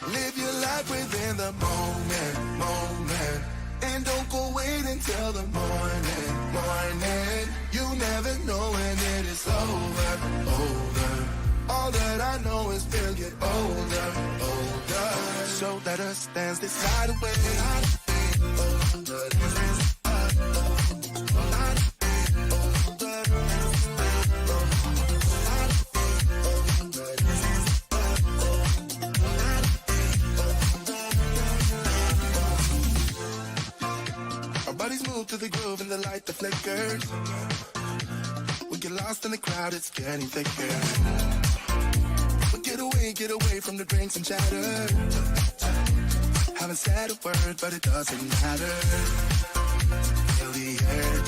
Live your life within the moment. And don't go wait until the morning. You never know when it is over. All that I know is we'll get older. So let us dance this side away. Our bodies move to the groove and the light that flickers. We get lost in the crowd, it's getting thicker. But get away from the drinks and chatter. Haven't said a word, but it doesn't matter. Feel the air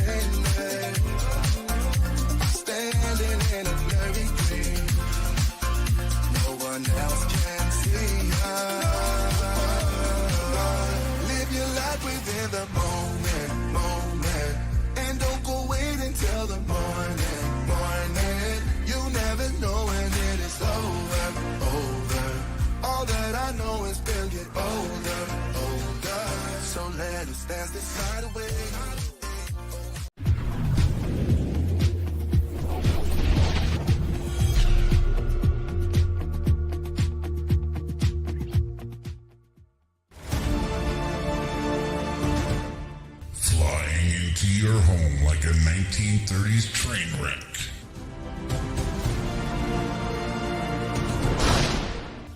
getting thinner. Standing in a blurry green. No one else can see us. Live your life within the moment. And don't go wait until the morning. You never know when it is over. All that I know is we'll get older. So let us dance this night away. Flying into your home like a 1930s train wreck.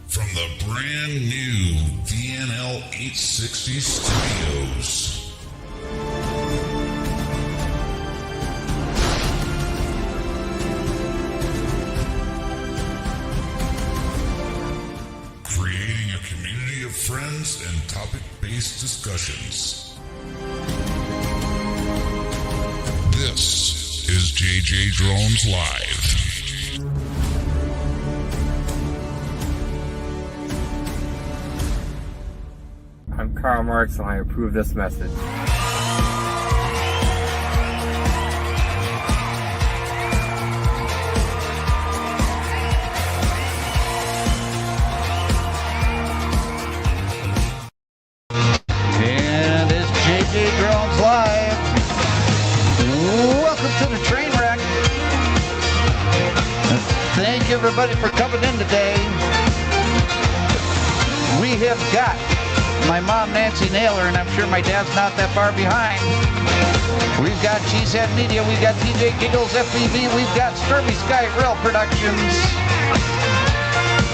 From the brand new VNL 860 studios. Creating a community of friends and topic-based discussions. This is JJDrones Live. I'm Karl Marx and I approve this message. And it's JJDrones Live. Welcome to the train wreck. Thank you everybody for coming in today. We have got my mom, Nancy Naylor, and I'm sure my dad's not that far behind. We've got Cheesehead Media, we've got DJ Giggles FPV, we've got Stormy Sky Rail Productions.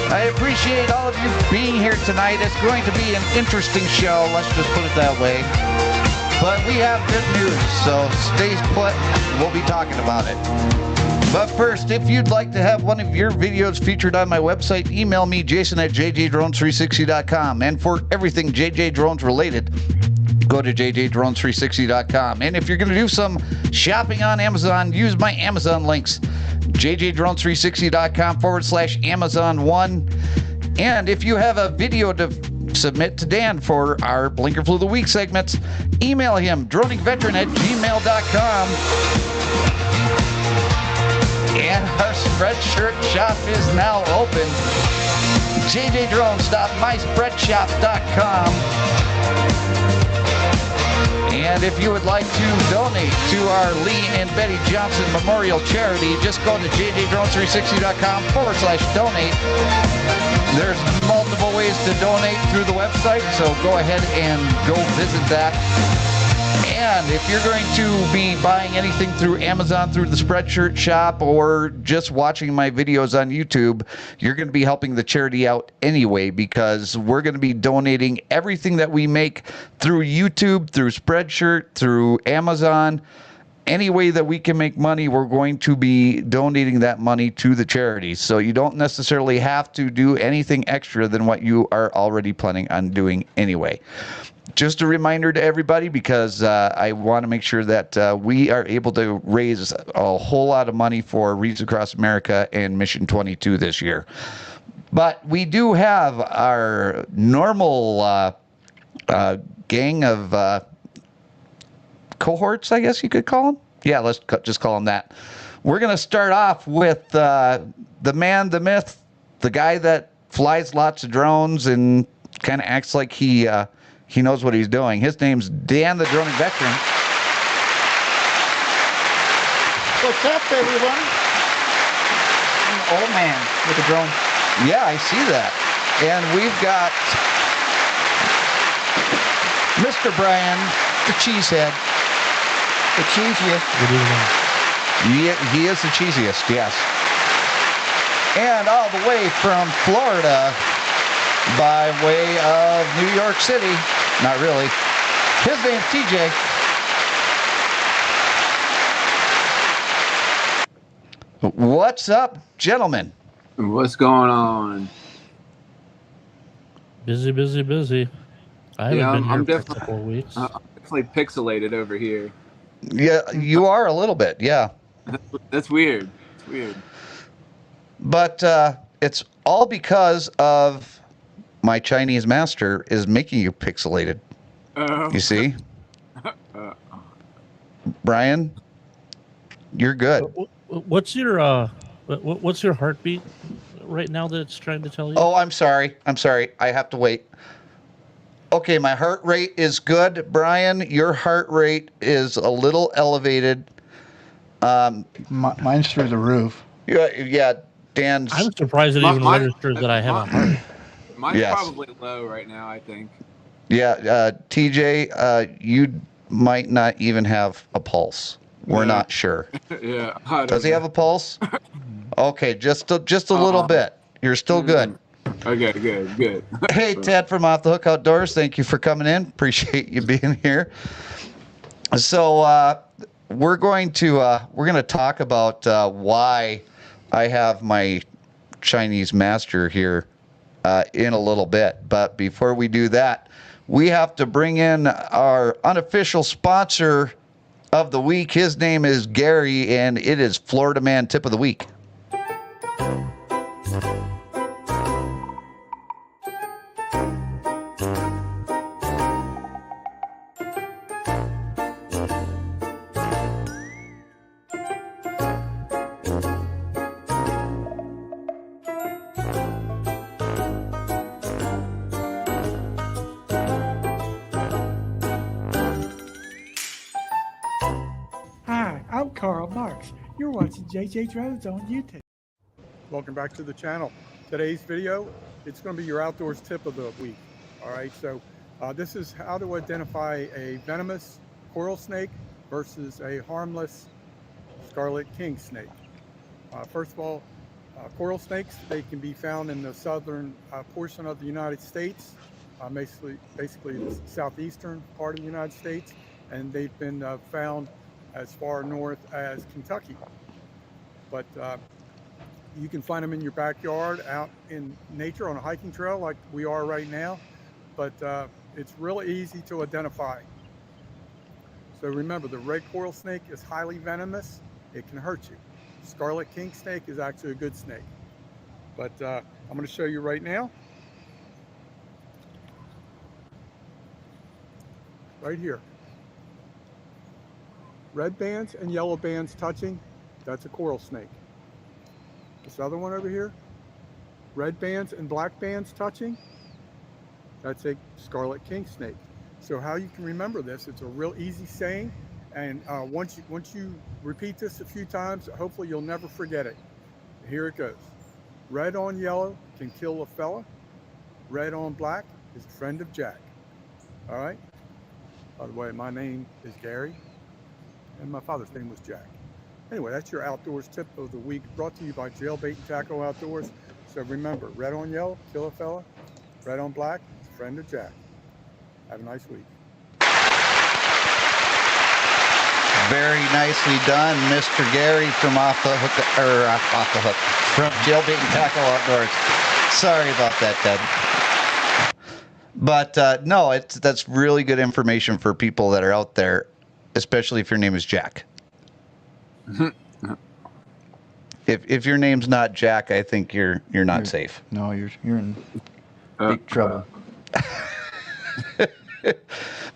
I appreciate all of you being here tonight. It's going to be an interesting show, let's just put it that way. But we have good news, so stay put, we'll be talking about it. But first, if you'd like to have one of your videos featured on my website, email me, Jason at JJDrones360.com. And for everything JJ Drones related, go to JJDrones360.com. And if you're going to do some shopping on Amazon, use my Amazon links, JJDrones360.com/Amazon1. And if you have a video to submit to Dan for our Blinker Flew of the Week segments, email him, droningveteran@gmail.com. And our Spreadshirt shop is now open. JJDrones.myspreadshop.com. And if you would like to donate to our Lee and Betty Johnson Memorial Charity, just go to JJDrones360.com/donate. There's multiple ways to donate through the website, so go ahead and go visit that. And if you're going to be buying anything through Amazon, through the Spreadshirt shop, or just watching my videos on YouTube, you're going to be helping the charity out anyway, because we're going to be donating everything that we make through YouTube, through Spreadshirt, through Amazon. Any way that we can make money, we're going to be donating that money to the charity. So you don't necessarily have to do anything extra than what you are already planning on doing anyway. Just a reminder to everybody, because I want to make sure that we are able to raise a whole lot of money for Reads Across America and Mission 22 this year. But we do have our normal gang of cohorts, I guess you could call them. Yeah, let's just call them that. We're going to start off with the man, the myth, the guy that flies lots of drones and kind of acts like he knows what he's doing. His name's Dan, the droning veteran. What's up, everyone? I'm an old man with a drone. Yeah, I see that. And we've got Mr. Brian, the cheesehead. The cheesiest. Good evening. He is the cheesiest, yes. And all the way from Florida by way of New York City. Not really. His name's TJ. What's up, gentlemen? What's going on? Busy, busy, busy. I haven't been here for a couple of weeks. I'm definitely pixelated over here. Yeah, you are a little bit, yeah. That's weird. It's weird. But it's all because of my Chinese master is making you pixelated. You see? Brian, you're good. What's your heartbeat right now that it's trying to tell you? Oh, I'm sorry. I have to wait. Okay, my heart rate is good. Brian, your heart rate is a little elevated. Mine's through the roof. Yeah, Dan's. I'm surprised it even registers that I have a heart. Mine's probably low right now, I think. Yeah, TJ, you might not even have a pulse. We're not sure. Yeah. Does he have a pulse? Okay, just a little bit. You're still good. Okay, good. Hey, Ted from Off the Hook Outdoors, thank you for coming in. Appreciate you being here. So we're going to talk about why I have my Chinese master here in a little bit. But before we do that, we have to bring in our unofficial sponsor of the week. His name is Gary, and it is Florida Man Tip of the Week. Hi, I'm Carl Marks. You're watching JJDrones on YouTube. Welcome back to the channel. Today's video, it's going to be your outdoors tip of the week. All right, so this is how to identify a venomous coral snake versus a harmless scarlet king snake. First of all, coral snakes, they can be found in the southern portion of the United States, basically the southeastern part of the United States, and they've been found as far north as Kentucky. But you can find them in your backyard, out in nature on a hiking trail like we are right now. But it's really easy to identify. So remember, the red coral snake is highly venomous. It can hurt you. Scarlet king snake is actually a good snake. But I'm going to show you right now. Right here. Red bands and yellow bands touching, that's a coral snake. This other one over here, red bands and black bands touching, that's a scarlet king snake. So how you can remember this, it's a real easy saying, and once you repeat this a few times, hopefully you'll never forget it. Here it goes. Red on yellow can kill a fella. Red on black is a friend of Jack. All right? By the way, my name is Gary, and my father's name was Jack. Anyway, that's your outdoors tip of the week, brought to you by Jailbait and Tackle Outdoors. So remember, red on yellow, kill a fella. Red on black, friend of Jack. Have a nice week. Very nicely done, Mr. Gary from from Jailbait and Tackle Outdoors. Sorry about that, Ted. But no, that's really good information for people that are out there, especially if your name is Jack. If your name's not Jack, I think you're not safe. No, you're in big trouble.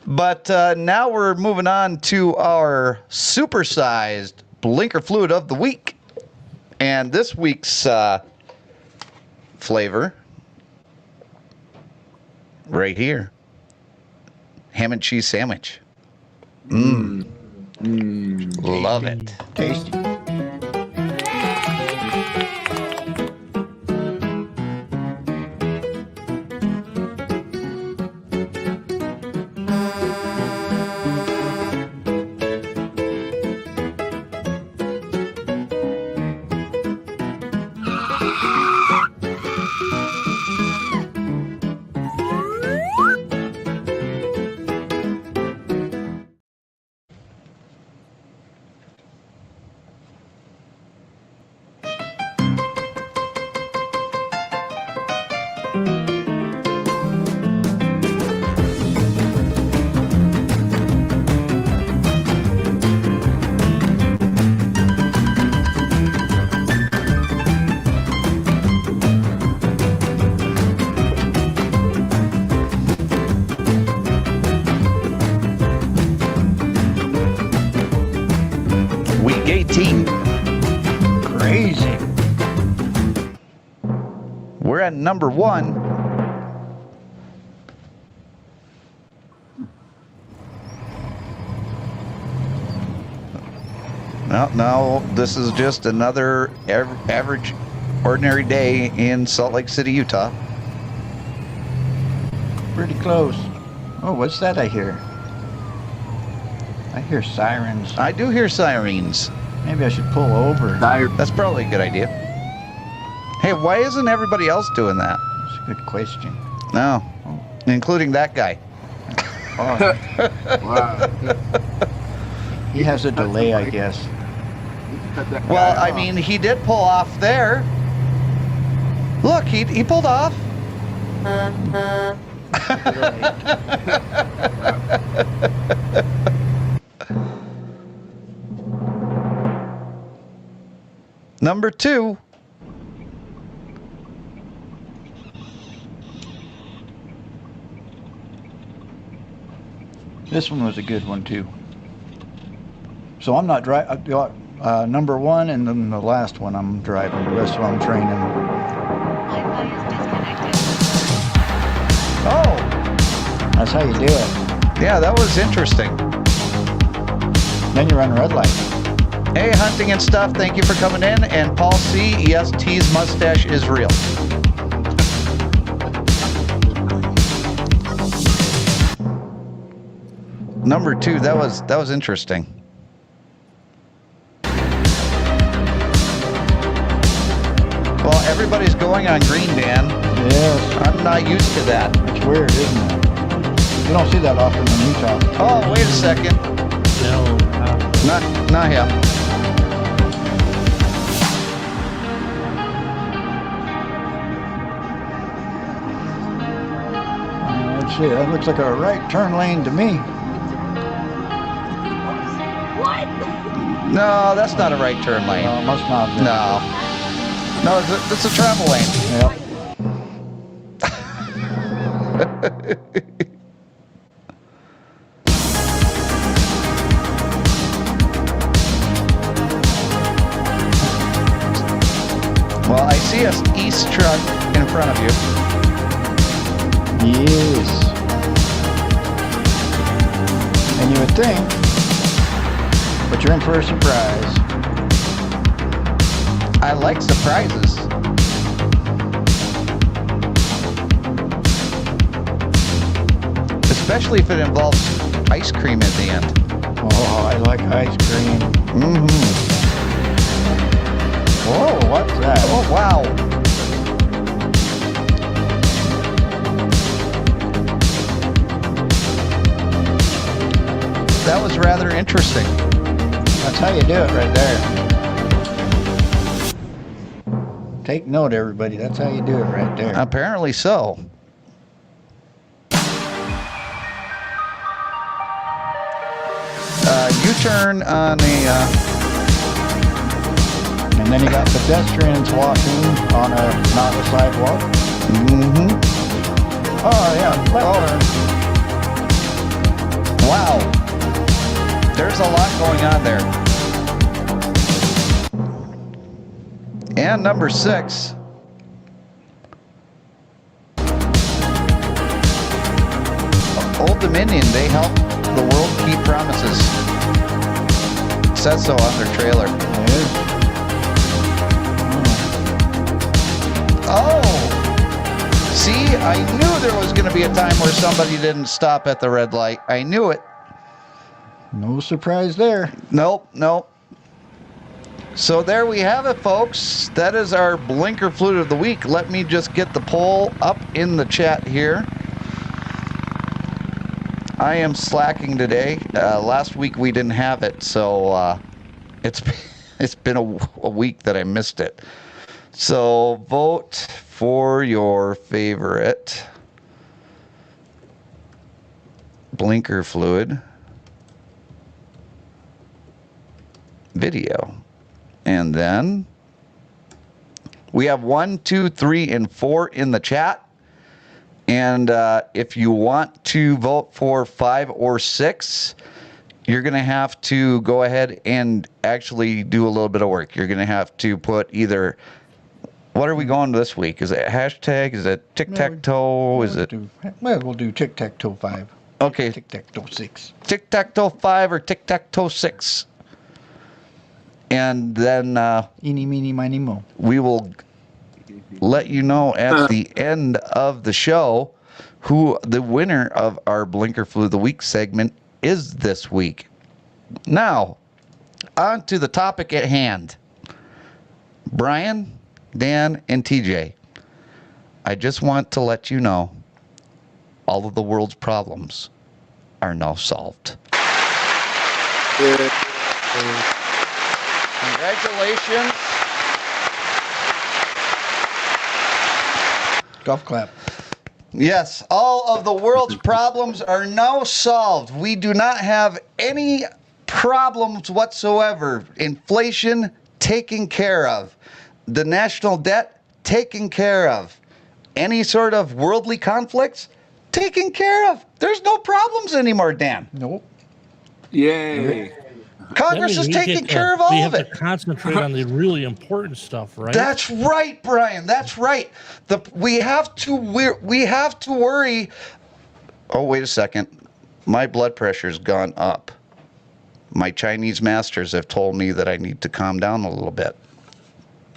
But now we're moving on to our supersized blinker fluid of the week. And this week's flavor right here. Ham and cheese sandwich. Love it. Tasty. Week 18. Crazy. We're at number 1. No, this is just another average, ordinary day in Salt Lake City, Utah. Pretty close. Oh, what's that I hear? I hear sirens. I do hear sirens. Maybe I should pull over. That's probably a good idea. Hey, why isn't everybody else doing that? That's a good question. No, including that guy. Oh, Wow. he has a delay, I guess. Well, I mean, he did pull off there. Look, he pulled off. Number 2. This one was a good one too. So I'm not driving. Number 1 and then the last one I'm driving. The rest of them I'm training. Wi-Fi is disconnected. Oh, That's how you do it. yeah, that was interesting. Then you run red light. Hey, Hunting and Stuff, thank you for coming in. And Paul C, yes, T's mustache is real. Number 2, that was interesting. Well, everybody's going on green, Dan. Yes. I'm not used to that. It's weird, isn't it? You don't see that often in Utah. Oh, wait a second. No. Not him. Let's see. That looks like a right turn lane to me. No, that's not a right turn lane. No, must not be. No, it's a travel lane. Yep. Well, I see a east truck in front of you. Yes. And you would think, but you're in for a surprise. I like surprises. Especially if it involves ice cream at the end. Oh, I like ice cream. Mm-hmm. Whoa, what's that? Oh, wow. That was rather interesting. That's how you do it right there. Take note, everybody. That's how you do it right there. Apparently so. U-turn on a... And then you got pedestrians walking on not a sidewalk. Mm-hmm. Oh, yeah. Wow. There's a lot going on there. And number 6. Old Dominion, they help the world keep promises. It says so on their trailer. Oh! See, I knew there was going to be a time where somebody didn't stop at the red light. I knew it. No surprise there. Nope. So there we have it, folks. That is our blinker fluid of the week. Let me just get the poll up in the chat here. I am slacking today. Last week we didn't have it, so it's been a week that I missed it. So vote for your favorite blinker fluid video. And then we have 1, 2, 3, and 4 in the chat. And if you want to vote for 5 or 6, you're going to have to go ahead and actually do a little bit of work. You're going to have to put either, what are we going this week? Is it hashtag? Is it tic-tac-toe? Is it? Well, we'll do tic-tac-toe 5. Okay. Tic-tac-toe 6. Tic-tac-toe 5 or tic-tac-toe 6. And then Eeny, meeny, miny, mo. We will let you know at the end of the show who the winner of our Blinker Flu of the Week segment is this week. Now, on to the topic at hand. Brian, Dan, and TJ, I just want to let you know all of the world's problems are now solved. Congratulations. Golf clap. Yes, all of the world's problems are now solved. We do not have any problems whatsoever. Inflation taken care of. The national debt taken care of. Any sort of worldly conflicts taken care of. There's no problems anymore, Dan. Nope. Yay. Congress is taking care of all of it. We have to concentrate on the really important stuff, right? That's right, Brian. That's right. We have to worry. Oh, wait a second. My blood pressure's gone up. My Chinese masters have told me that I need to calm down a little bit.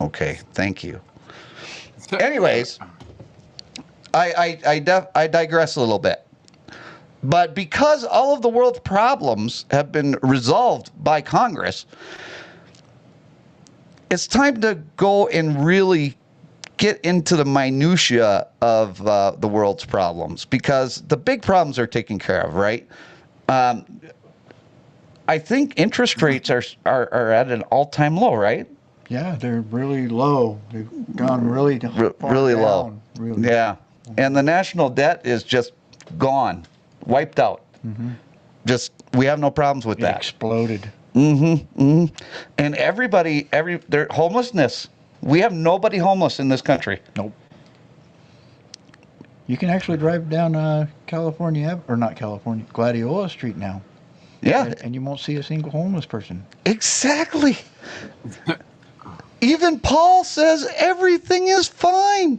Okay, thank you. Anyways, I digress a little bit. But because all of the world's problems have been resolved by Congress, it's time to go and really get into the minutia of the world's problems, because the big problems are taken care of, right? I think interest rates are at an all-time low, right? Yeah, they're really low. They've gone really really low. Really. Yeah, and the national debt is just gone. Wiped out. Mm-hmm. Just, we have no problems with that. Exploded. And their homelessness. We have nobody homeless in this country. Nope. You can actually drive down California, or not California, Gladiola Street now. Yeah. And you won't see a single homeless person. Exactly. Even Paul says everything is fine.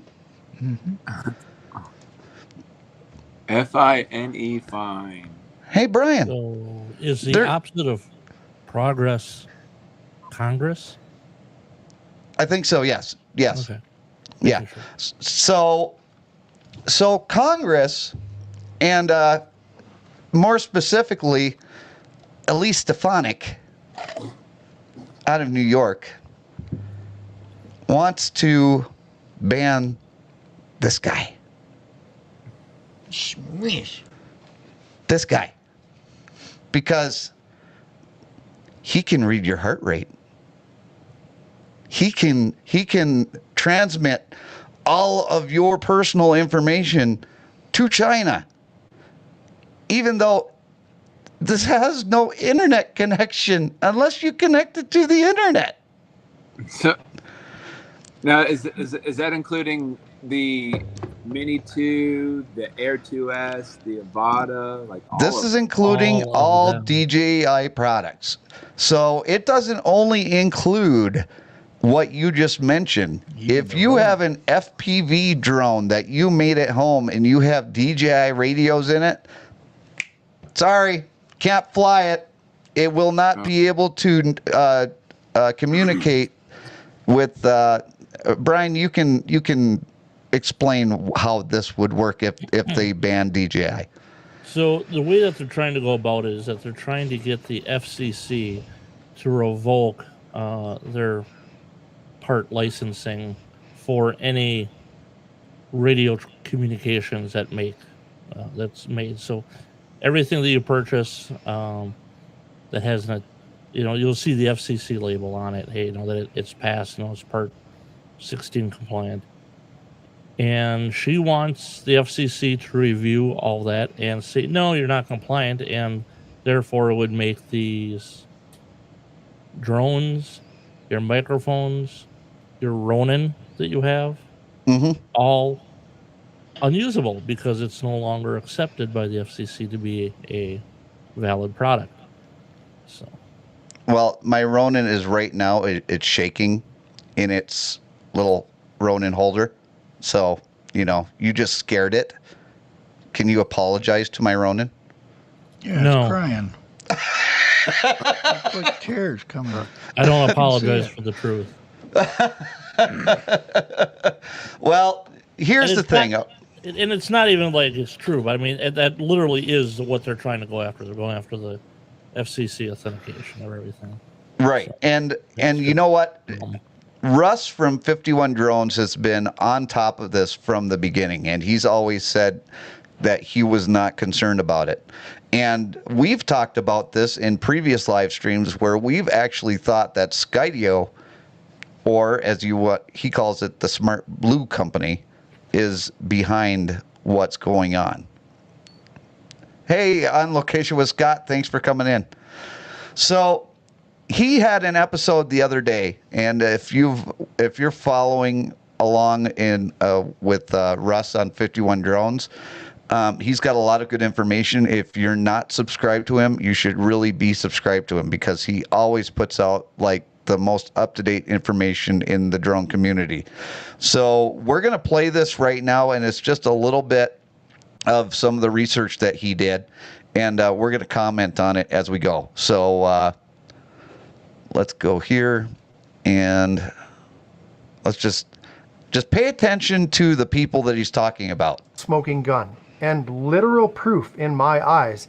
Mm-hmm. F-I-N-E, fine. Hey, Brian. So is the opposite of progress Congress? I think so, yes. Yes. Okay. Yeah. Sure. So Congress, and more specifically, Elise Stefanik out of New York, wants to ban this guy. Swish. This guy. Because he can read your heart rate. He can transmit all of your personal information to China. Even though this has no internet connection unless you connect it to the internet. So now is that including the Mini 2, the Air 2S, the Avata, like all this is including all DJI products. So it doesn't only include what you just mentioned. If you have an FPV drone that you made at home and you have DJI radios in it, Sorry, can't fly it. It will not be able to communicate with Brian. You can explain how this would work if they ban DJI. So the way that they're trying to go about it is that they're trying to get the FCC to revoke their part licensing for any radio communications that's made. So everything that you purchase that has you'll see the FCC label on it. Hey, that it's passed. It's part 16 compliant. And she wants the FCC to review all that and say, no, you're not compliant, and therefore it would make these drones, your microphones, your Ronin that you have, all unusable because it's no longer accepted by the FCC to be a valid product. So, well, my Ronin is right now, it's shaking in its little Ronin holder. So, you just scared it. Can you apologize to my Ronin? Yeah, no. It's crying. Like tears coming up. I don't apologize for the truth. Well, here's the thing. And it's not even like it's true, but I mean, that literally is what they're trying to go after. They're going after the FCC authentication of everything. Right. So, and you know what? Russ from 51 Drones has been on top of this from the beginning, and he's always said that he was not concerned about it. And we've talked about this in previous live streams where we've actually thought that Skydio, or as what he calls it, the Smart Blue Company, is behind what's going on. Hey, on location with Scott, thanks for coming in. So he had an episode the other day, and if you're following along with Russ on 51 Drones, he's got a lot of good information. If you're not subscribed to him, you should really be subscribed to him because he always puts out like the most up-to-date information in the drone community. So we're going to play this right now, and it's just a little bit of some of the research that he did, and we're going to comment on it as we go. So let's go here, and let's just pay attention to the people that he's talking about. Smoking gun, and literal proof in my eyes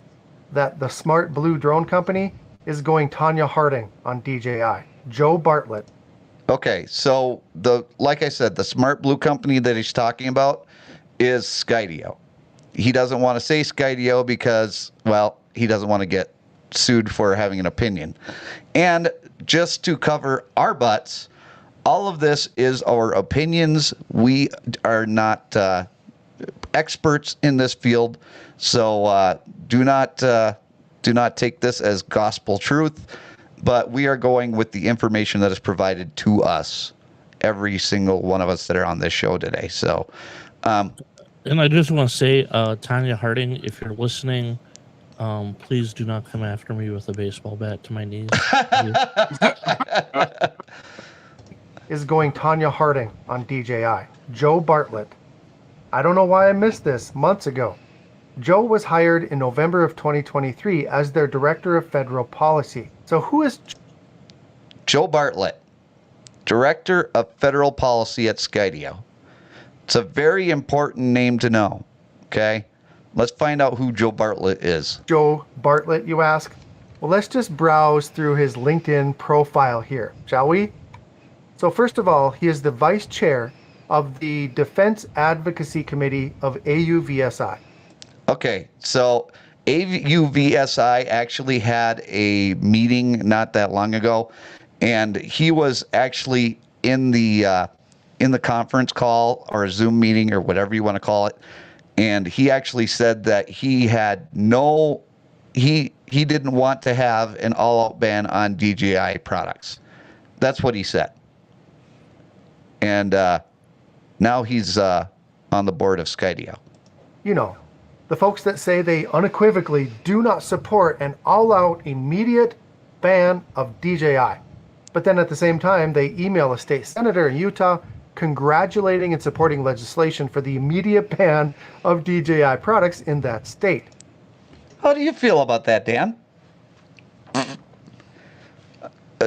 that the Smart Blue Drone Company is going Tanya Harding on DJI. Joe Bartlett. Okay, so like I said, the Smart Blue Company that he's talking about is Skydio. He doesn't want to say Skydio because, well, he doesn't want to get sued for having an opinion. And just to cover our butts, all of this is our opinions. We are not experts in this field, so do not take this as gospel truth. But we are going with the information that is provided to us, every single one of us that are on this show today. So, and I just want to say, Tanya Harding, if you're listening, please do not come after me with a baseball bat to my knees. Is going Tanya Harding on DJI. Joe Bartlett. I don't know why I missed this months ago. Joe was hired in November of 2023 as their Director of Federal Policy. So who is Joe Bartlett, Director of Federal Policy at Skydio? It's a very important name to know, okay? Let's find out who Joe Bartlett is. Joe Bartlett, you ask? Well, let's just browse through his LinkedIn profile here, shall we? So first of all, he is the Vice Chair of the Defense Advocacy Committee of AUVSI. Okay, so AUVSI actually had a meeting not that long ago, and he was actually in the conference call or a Zoom meeting or whatever you want to call it, and he actually said that he didn't want to have an all-out ban on DJI products. That's what he said. And now he's on the board of Skydio. You know, the folks that say they unequivocally do not support an all-out immediate ban of DJI. But then at the same time, they email a state senator in Utah congratulating and supporting legislation for the immediate ban of DJI products in that state. How do you feel about that, Dan?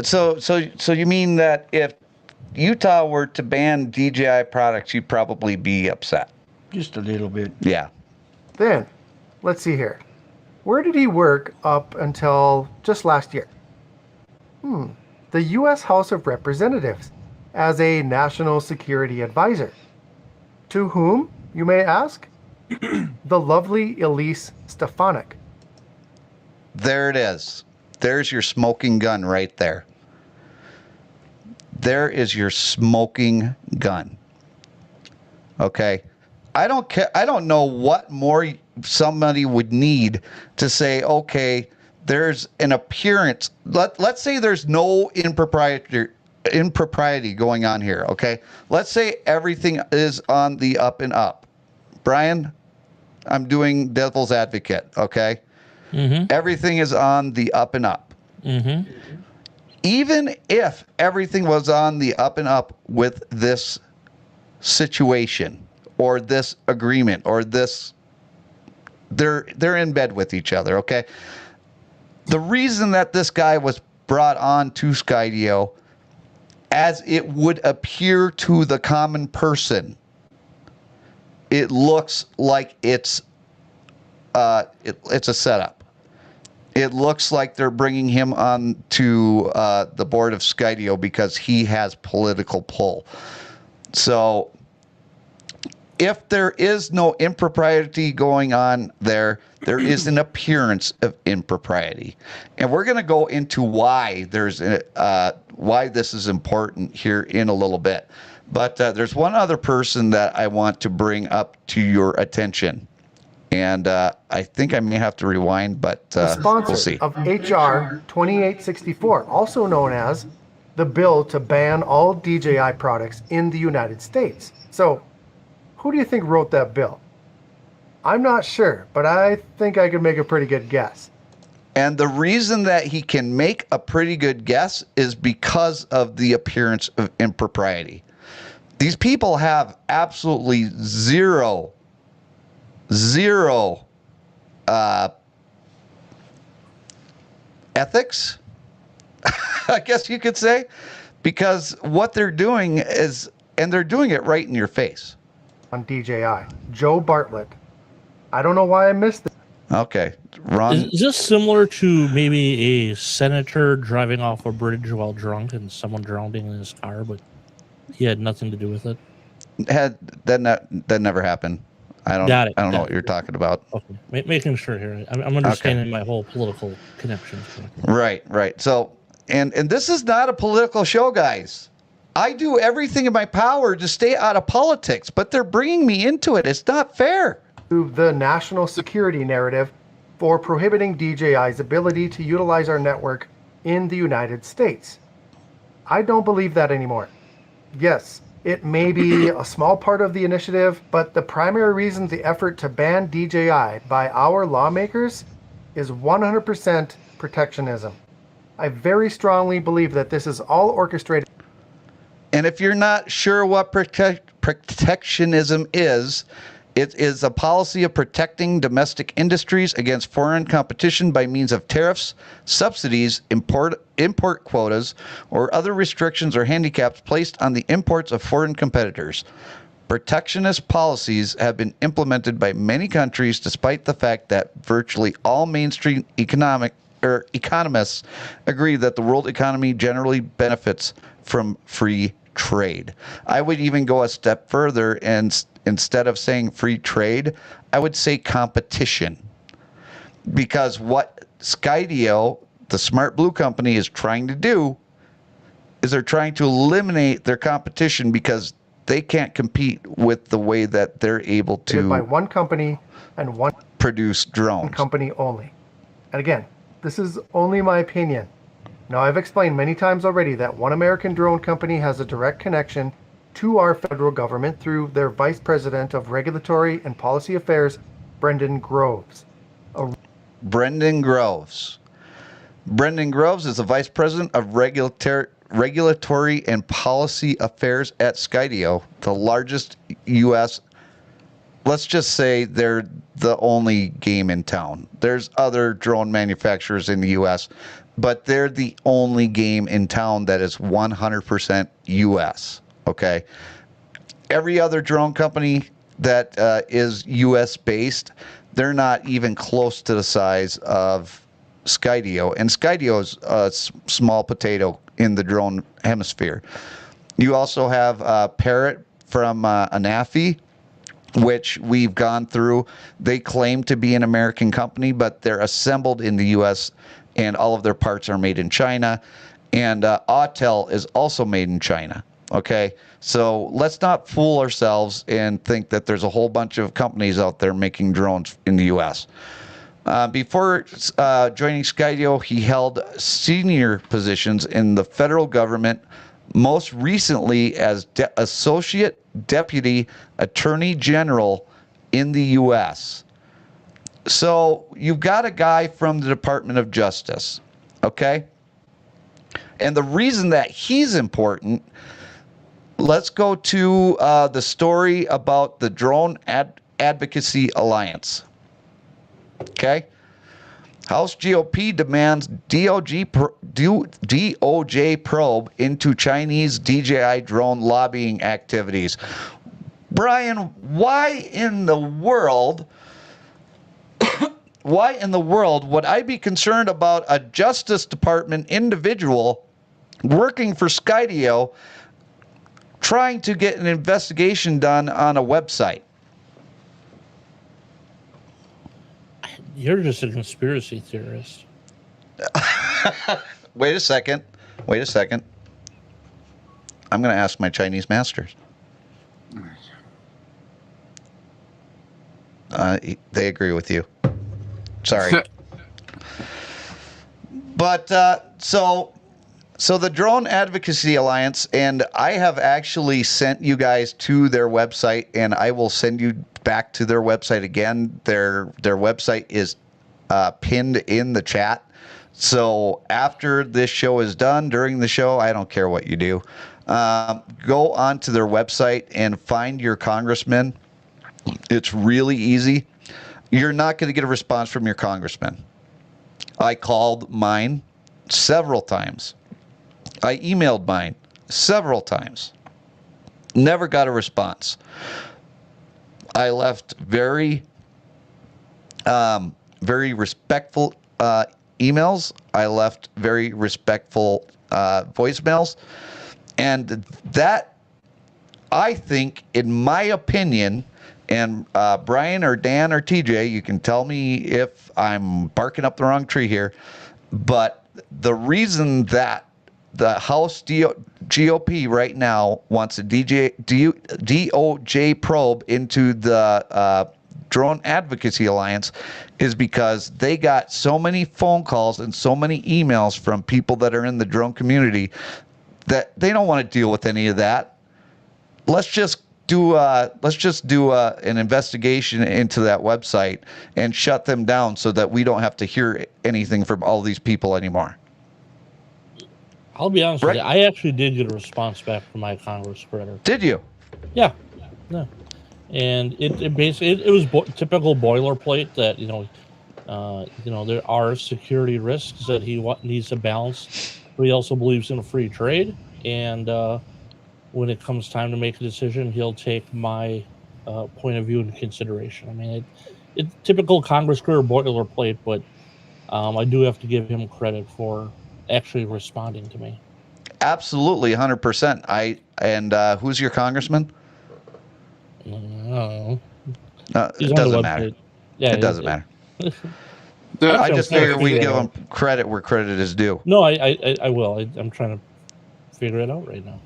So you mean that if Utah were to ban DJI products, you'd probably be upset? Just a little bit. Yeah. Then, let's see here. Where did he work up until just last year? The U.S. House of Representatives as a national security advisor. To whom, you may ask? The lovely Elise Stefanik. There it is. There's your smoking gun right there. There is your smoking gun. Okay. I don't care. I don't know what more somebody would need to say, okay, there's an appearance. Let's say there's no impropriety going on here. Okay. Let's say everything is on the up and up. Brian, I'm doing devil's advocate. Okay. Mm-hmm. Everything is on the up and up. Mm-hmm. Even if everything was on the up and up with this situation or this agreement or this, they're in bed with each other, okay? The reason that this guy was brought on to Skydio, as it would appear to the common person, it looks like it's a setup. It looks like they're bringing him on to the board of Skydio because he has political pull. So if there is no impropriety going on there, there is an appearance of impropriety. And we're going to go into why why this is important here in a little bit. But there's one other person that I want to bring up to your attention. And I think I may have to rewind, but we'll see. Of HR 2864, also known as the bill to ban all DJI products in the United States. So, who do you think wrote that bill? I'm not sure, but I think I could make a pretty good guess. And the reason that he can make a pretty good guess is because of the appearance of impropriety. These people have absolutely zero ethics, I guess you could say, because what they're doing is, and they're doing it right in your face. On DJI, Joe Bartlett. I don't know why I missed it. Okay, Ron. Is this similar to maybe a senator driving off a bridge while drunk and someone drowning in his car, but he had nothing to do with it? That never happened. I don't know what you're talking about. Okay. Making sure here. I'm understanding my whole political connections. Right. So, and this is not a political show, guys. I do everything in my power to stay out of politics, but they're bringing me into it. It's not fair. The national security narrative for prohibiting DJI's ability to utilize our network in the United States. I don't believe that anymore. Yes, it may be a small part of the initiative, but the primary reason the effort to ban DJI by our lawmakers is 100% protectionism. I very strongly believe that this is all orchestrated. And if you're not sure what protectionism is, it is a policy of protecting domestic industries against foreign competition by means of tariffs, subsidies, import quotas, or other restrictions or handicaps placed on the imports of foreign competitors. Protectionist policies have been implemented by many countries despite the fact that virtually all mainstream economists agree that the world economy generally benefits from free trade. I would even go a step further, and instead of saying free trade, I would say competition. Because what Skydio, the Smart Blue company, is trying to do is they're trying to eliminate their competition because they can't compete with the way that they're able to by one company and one produce drones. Company only. And again, this is only my opinion. Now, I've explained many times already that one American drone company has a direct connection to our federal government through their Vice President of Regulatory and Policy Affairs, Brendan Groves. Brendan Groves. Brendan Groves is the Vice President of Regulatory and Policy Affairs at Skydio, the largest U.S. let's just say they're the only game in town. There's other drone manufacturers in the U.S., but they're the only game in town that is 100% U.S., okay? Every other drone company that is U.S. based, they're not even close to the size of Skydio, and Skydio is a small potato in the drone hemisphere. You also have Parrot from Anafi, which we've gone through. They claim to be an American company, but they're assembled in the U.S., and all of their parts are made in China. And Autel is also made in China. Okay, so let's not fool ourselves and think that there's a whole bunch of companies out there making drones in the U.S. Before joining Skydio, he held senior positions in the federal government, most recently as Associate Deputy Attorney General in the U.S. So you've got a guy from the Department of Justice, okay? And the reason that he's important, let's go to the story about the Drone Advocacy Alliance. Okay? House GOP demands DOJ probe into Chinese DJI drone lobbying activities. Brian, why in the world would I be concerned about a Justice Department individual working for Skydio trying to get an investigation done on a website? You're just a conspiracy theorist. Wait a second. I'm going to ask my Chinese masters. They agree with you. Sorry. But so the Drone Advocacy Alliance, and I have actually sent you guys to their website, and I will send you back to their website again. Their website is pinned in the chat. So after this show is done, during the show, I don't care what you do. Go on to their website and find your congressman. It's really easy. You're not going to get a response from your congressman. I called mine several times. I emailed mine several times. Never got a response. I left very respectful emails. I left very respectful voicemails. And that, I think, in my opinion, and Brian or Dan or TJ, you can tell me if I'm barking up the wrong tree here, but the reason that the House GOP right now wants a DOJ probe into the Drone Advocacy Alliance is because they got so many phone calls and so many emails from people that are in the drone community that they don't want to deal with any of that. Let's just do an investigation into that website and shut them down so that we don't have to hear anything from all these people anymore. I'll be honest with you. I actually did get a response back from my Congress spreader. Did you? Yeah. And it basically it was typical boilerplate that there are security risks that he needs to balance, but he also believes in a free trade. And when it comes time to make a decision, he'll take my point of view into consideration. I mean, it's typical Congress career boilerplate, but I do have to give him credit for actually responding to me. Absolutely, 100%. Who's your congressman? I don't know. It doesn't matter. Yeah, it doesn't matter. I just figure we give him credit where credit is due. No, I will. I'm trying to figure it out right now.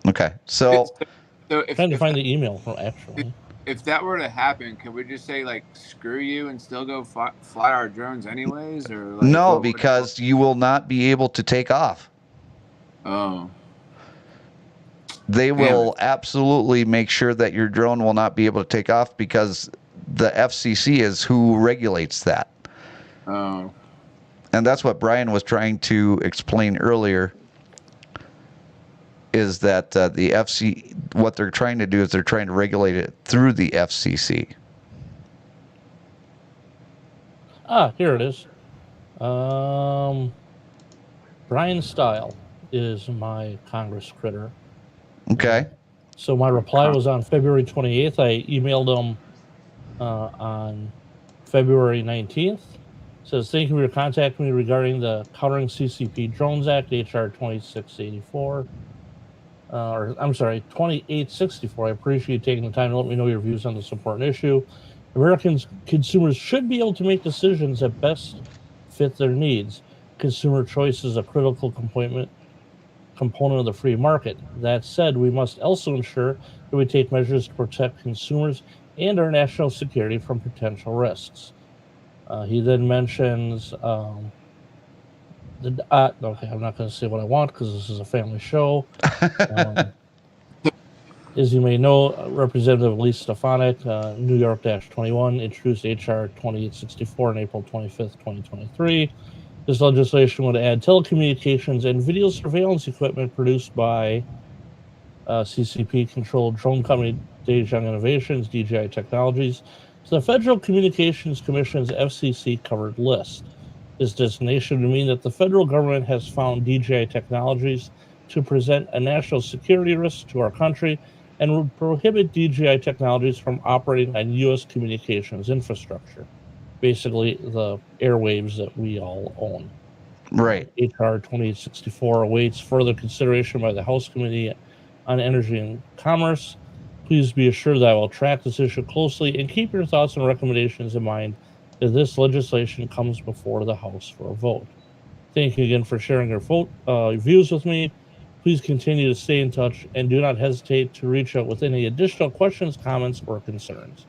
Okay, so I'm trying to find the email actually. If that were to happen, could we just say like screw you and still go fly our drones anyways, or like, no? Because you will not be able to take off. Oh. They will absolutely make sure that your drone will not be able to take off because the FCC is who regulates that. Oh. And that's what Brian was trying to explain earlier, is that the FCC, what they're trying to do is they're trying to regulate it through the FCC. Here it is. Brian Style is my Congress critter. Okay. So my reply was on February 28th. I emailed him on February 19th. Says, thank you for contacting me regarding the Countering CCP Drones Act, HR 2684. Or I'm sorry, 2864. I appreciate you taking the time to let me know your views on this important issue. American consumers should be able to make decisions that best fit their needs. Consumer choice is a critical component of the free market. That said, we must also ensure that we take measures to protect consumers and our national security from potential risks. He then mentions okay, I'm not going to say what I want because this is a family show. As you may know, Representative Lee Stefanik, New York-21, introduced HR 2864 on April 25th, 2023. This legislation would add telecommunications and video surveillance equipment produced by CCP-controlled drone company DJI Innovations, DJI Technologies, to the Federal Communications Commission's FCC-covered list. This designation would mean that the federal government has found DJI Technologies to present a national security risk to our country and would prohibit DJI Technologies from operating on U.S. communications infrastructure, basically the airwaves that we all own. Right. HR 2864 awaits further consideration by the House Committee on Energy and Commerce. Please be assured that I will track this issue closely and keep your thoughts and recommendations in mind as this legislation comes before the House for a vote. Thank you again for sharing your views with me. Please continue to stay in touch and do not hesitate to reach out with any additional questions, comments, or concerns.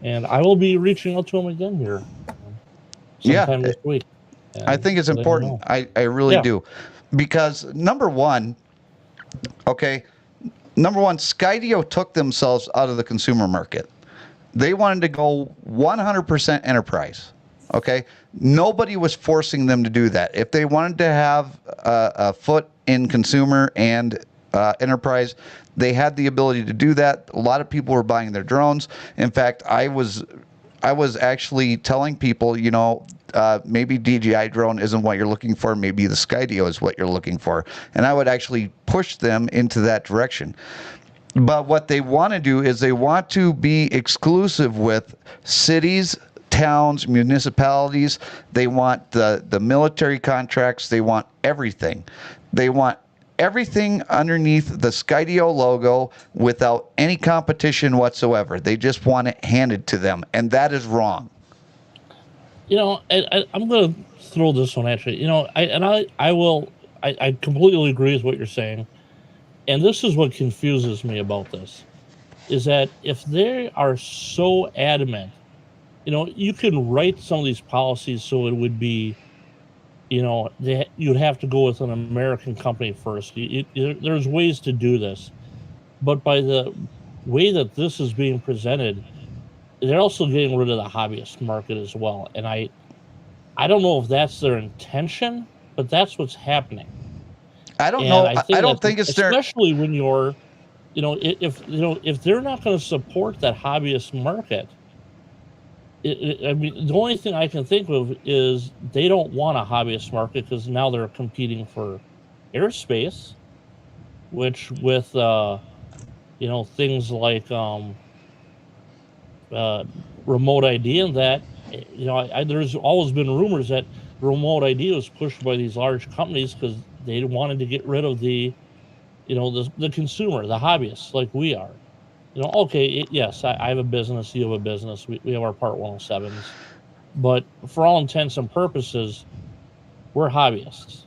And I will be reaching out to him again here sometime this week. I think it's important. I really do. Because number one, Skydio took themselves out of the consumer market. They wanted to go 100% enterprise. Okay. Nobody was forcing them to do that. If they wanted to have a foot in consumer and enterprise, they had the ability to do that. A lot of people were buying their drones. In fact, I was actually telling people, maybe DJI drone isn't what you're looking for. Maybe the Skydio is what you're looking for. And I would actually push them into that direction. But what they want to do is they want to be exclusive with cities, towns, municipalities. They want the military contracts. They want everything. They want everything underneath the Skydio logo without any competition whatsoever. They just want it handed to them, and that is wrong. I'm going to throw this one at you. I completely agree with what you're saying. And this is what confuses me about this, is that if they are so adamant, you can write some of these policies so it would be, you'd have to go with an American company first. There's ways to do this. But by the way that this is being presented, they're also getting rid of the hobbyist market as well. And I don't know if that's their intention, but that's what's happening. I don't know. I don't think it's their... Especially when you're, if they're not going to support that hobbyist market, the only thing I can think of is they don't want a hobbyist market because now they're competing for airspace, which with, things like remote ID and that, there's always been rumors that remote ID was pushed by these large companies because they wanted to get rid of the consumer, the hobbyists like we are. Yes, I have a business, you have a business, we have our Part 107s. But for all intents and purposes, we're hobbyists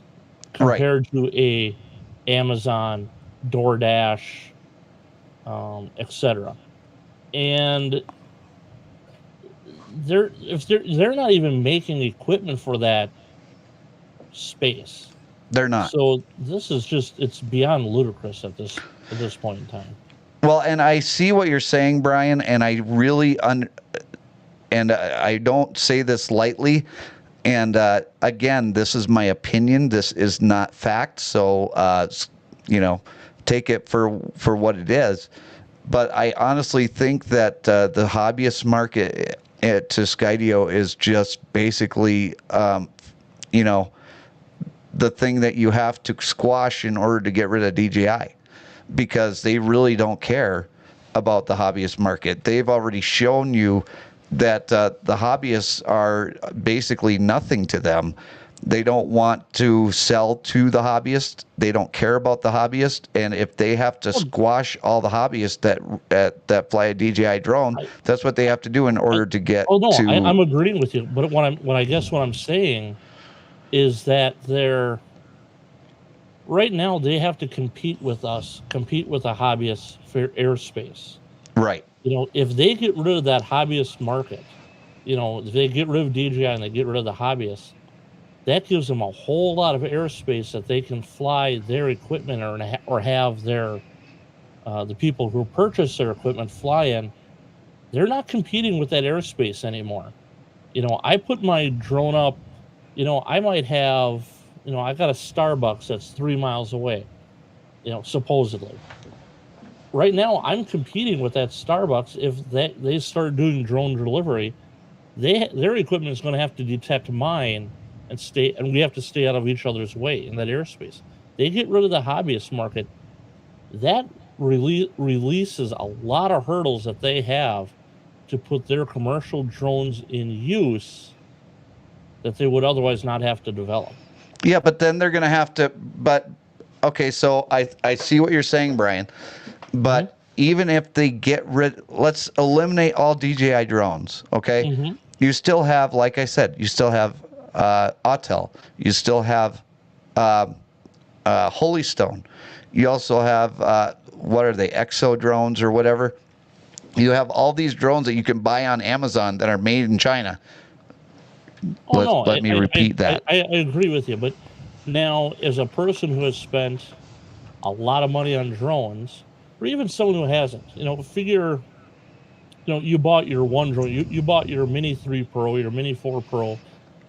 compared to a Amazon, DoorDash, etc. And they're not even making equipment for that space. They're not. So this is it's beyond ludicrous at this point in time. Well, and I see what you're saying, Brian, and I really and I don't say this lightly. And again, this is my opinion. This is not fact. So take it for what it is. But I honestly think that the hobbyist market, to Skydio is just basically, you know, the thing that you have to squash in order to get rid of DJI, because they really don't care about the hobbyist market. They've already shown you that the hobbyists are basically nothing to them. They don't want to sell to the hobbyist. They don't care about the hobbyist. And if they have to squash all the hobbyists that fly a DJI drone, that's what they have to do in order to get to. I'm agreeing with you. But what I'm saying is that right now they have to compete with us, compete with the hobbyists for airspace. Right. You know, if they get rid of that hobbyist market, you know, if they get rid of DJI and they get rid of the hobbyists, that gives them a whole lot of airspace that they can fly their equipment or have their the people who purchase their equipment fly in. They're not competing with that airspace anymore. You know, I put my drone up, you know, I might have, you know, I got a Starbucks that's 3 miles away, you know, supposedly. Right now, I'm competing with that Starbucks. If they start doing drone delivery, their equipment is going to have to detect mine and we have to stay out of each other's way in that airspace. They get rid of the hobbyist market. That releases a lot of hurdles that they have to put their commercial drones in use that they would otherwise not have to develop. Yeah, but then they're going to have to. But okay, so I see what you're saying, Brian. But even if they get rid, let's eliminate all DJI drones. Okay, you still have, like I said, you still have Autel. You still have Holy Stone. You also have what are they, Exo drones or whatever. You have all these drones that you can buy on Amazon that are made in China. Let me repeat that. I agree with you, but now as a person who has spent a lot of money on drones, or even someone who hasn't, you know, figure, you know, you bought your one drone, you bought your Mini 3 Pro, your Mini 4 Pro,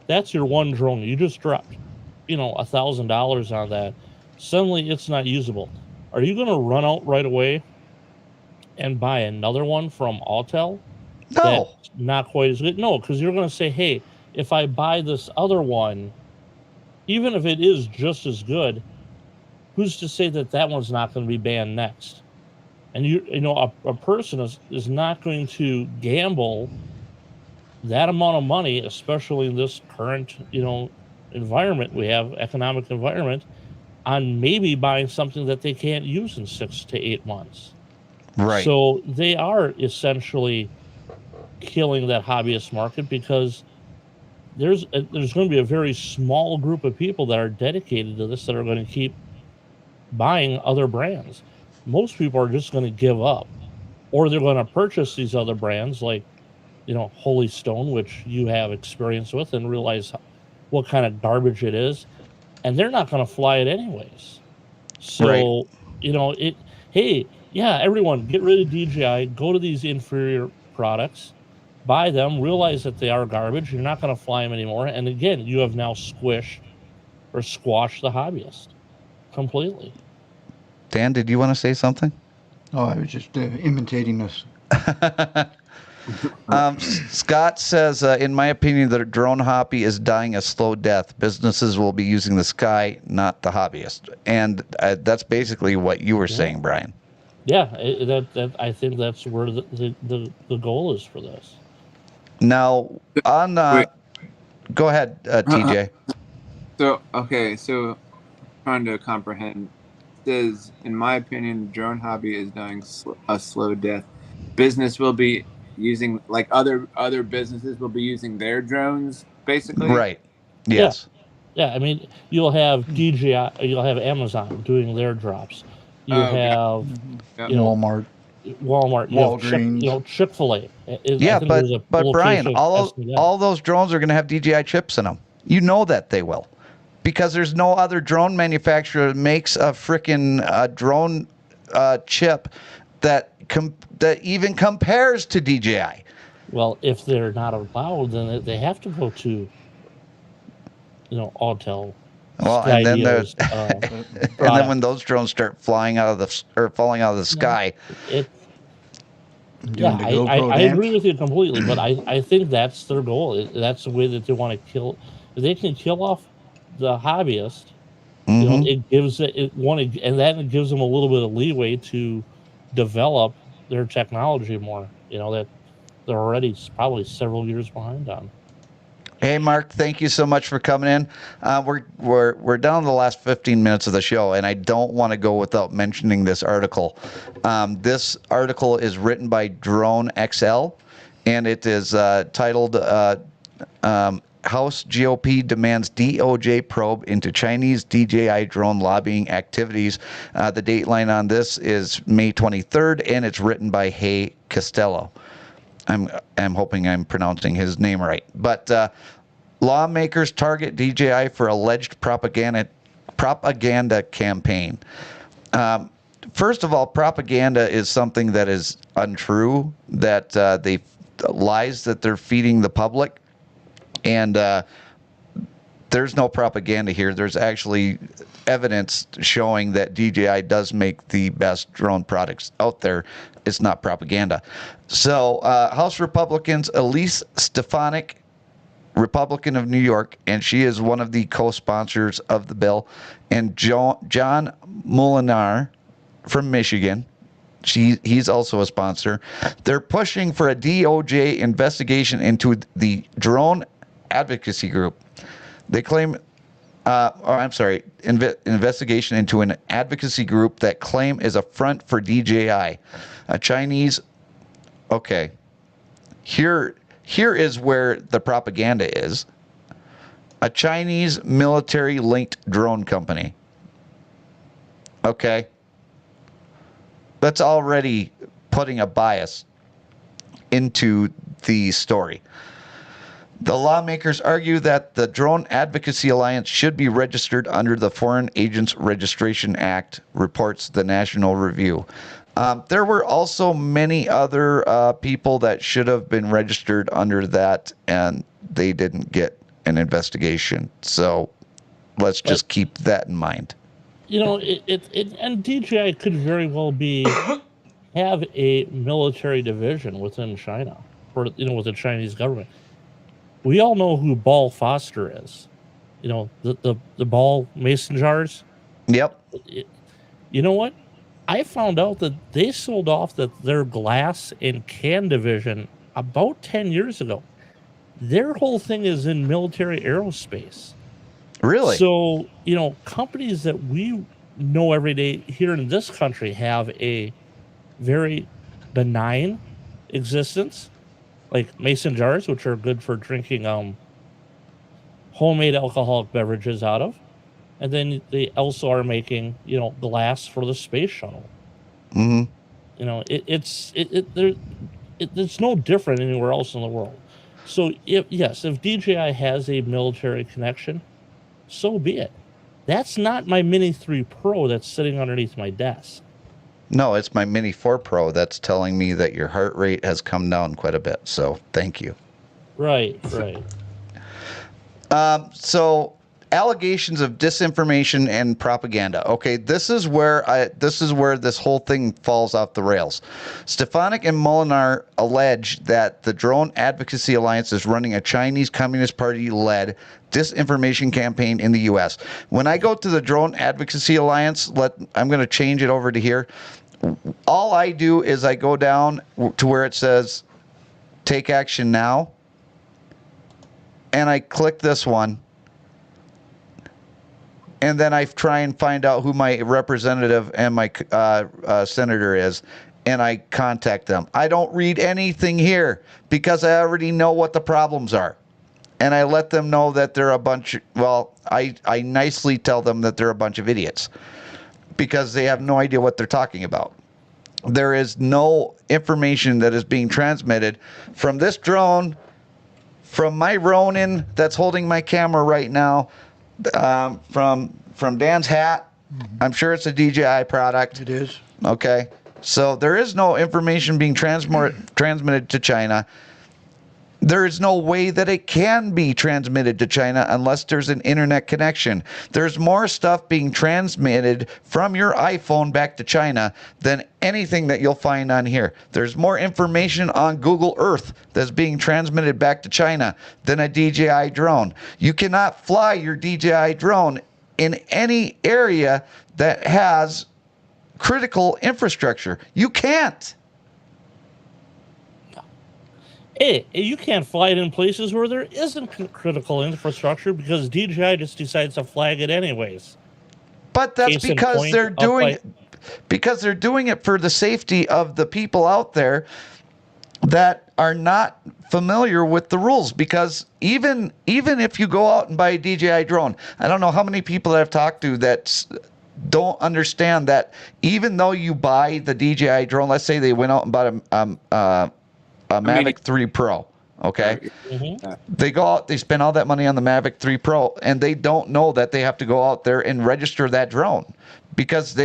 that's your one drone. You just dropped, you know, $1,000 on that. Suddenly it's not usable. Are you going to run out right away and buy another one from Autel? No. That's not quite as good. No, because you're going to say, hey, if I buy this other one, even if it is just as good, who's to say that that one's not going to be banned next? And you know, a person is not going to gamble that amount of money, especially in this current, you know, environment we have, economic environment, on maybe buying something that they can't use in 6 to 8 months. Right. So they are essentially killing that hobbyist market, because there's going to be a very small group of people that are dedicated to this that are going to keep buying other brands. Most people are just going to give up, or they're going to purchase these other brands like, you know, Holy Stone, which you have experience with, and realize what kind of garbage it is, and they're not going to fly it anyways. So, right. You know, hey, yeah, everyone get rid of DJI, go to these inferior products, buy them, realize that they are garbage, you're not going to fly them anymore, and again, you have now squashed the hobbyist completely. Dan, did you want to say something? Oh, I was just imitating this. Scott says, in my opinion, the drone hobby is dying a slow death. Businesses will be using the sky, not the hobbyist. And that's basically what you were saying, Brian. Yeah, I think that's where the goal is for this. Now, on go ahead, TJ. So trying to comprehend. Says, in my opinion, the drone hobby is dying a slow death. Business will be using, like other businesses will be using their drones, basically. Right. Yes. Yeah. I mean, you'll have DJI, you'll have Amazon doing their drops. You have you know, Walmart, Walgreens, you know, Chick-fil-A. Yeah, but Brian, all those drones are going to have DJI chips in them. You know that they will. Because there's no other drone manufacturer that makes a freaking drone chip that even compares to DJI. Well, if they're not allowed, then they have to go to, you know, Autel. Well, and then there's, and then when those drones start falling out of the sky, Doing the I GoPro agree dance. with you completely, but I think that's their goal. That's the way that they want to kill. If they can kill off the hobbyist, you know, it gives and that gives them a little bit of leeway to develop their technology more. You know, that they're already probably several years behind on. Hey, Mark, thank you so much for coming in. We're down to the last 15 minutes of the show, and I don't want to go without mentioning this article. This article is written by Drone XL, and it is titled House GOP Demands DOJ Probe into Chinese DJI Drone Lobbying Activities. The dateline on this is May 23rd, and it's written by Hay Costello. I'm hoping I'm pronouncing his name right. But lawmakers target DJI for alleged propaganda campaign. First of all, propaganda is something that is untrue, that lies that they're feeding the public. And there's no propaganda here. There's actually evidence showing that DJI does make the best drone products out there. It's not propaganda. So House Republicans, Elise Stefanik, Republican of New York, and she is one of the co-sponsors of the bill, and John Molinar from Michigan. He's also a sponsor. They're pushing for a DOJ investigation into the Drone Advocacy Group. They claim, investigation into an advocacy group that claim is a front for DJI, a Chinese. Okay, here is where the propaganda is. A Chinese military-linked drone company. Okay, that's already putting a bias into the story. The lawmakers argue that the Drone Advocacy Alliance should be registered under the Foreign Agents Registration Act, reports the National Review. There were also many other people that should have been registered under that, and they didn't get an investigation. So let's just keep that in mind. You know, and DJI could very well have a military division within China, or with the Chinese government. We all know who Ball Foster is. You know, the ball mason jars. Yep. You know what? I found out that they sold off their glass and can division about 10 years ago. Their whole thing is in military aerospace. Really? So, companies that we know every day here in this country have a very benign existence, like mason jars, which are good for drinking homemade alcoholic beverages out of. And then they also are making, glass for the space shuttle. Mm-hmm. It's no different anywhere else in the world. So if DJI has a military connection, so be it. That's not my Mini 3 Pro that's sitting underneath my desk. No, it's my Mini 4 Pro that's telling me that your heart rate has come down quite a bit. So thank you. Right. So allegations of disinformation and propaganda. Okay, this is where this whole thing falls off the rails. Stefanik and Molinar allege that the Drone Advocacy Alliance is running a Chinese Communist Party-led disinformation campaign in the U.S. When I go to the Drone Advocacy Alliance, I'm going to change it over to here. All I do is I go down to where it says "Take Action Now," and I click this one. And then I try and find out who my representative and my senator is, and I contact them. I don't read anything here because I already know what the problems are. And I let them know that they're a bunch, I nicely tell them that they're a bunch of idiots because they have no idea what they're talking about. There is no information that is being transmitted from this drone, from my Ronin that's holding my camera right now, from Dan's hat. I'm sure it's a DJI product. It is. Okay. So there is no information being transmitted to China. There is no way that it can be transmitted to China unless there's an internet connection. There's more stuff being transmitted from your iPhone back to China than anything that you'll find on here. There's more information on Google Earth that's being transmitted back to China than a DJI drone. You cannot fly your DJI drone in any area that has critical infrastructure. You can't. Hey, you can't fly it in places where there isn't critical infrastructure because DJI just decides to flag it anyways. But that's Case in because point, they're doing it for the safety of the people out there that are not familiar with the rules. Because even if you go out and buy a DJI drone, I don't know how many people that I've talked to that don't understand that even though you buy the DJI drone, let's say they went out and bought a Mavic 3 Pro, okay? Mm-hmm. They go out, they spend all that money on the Mavic 3 Pro, and they don't know that they have to go out there and register that drone because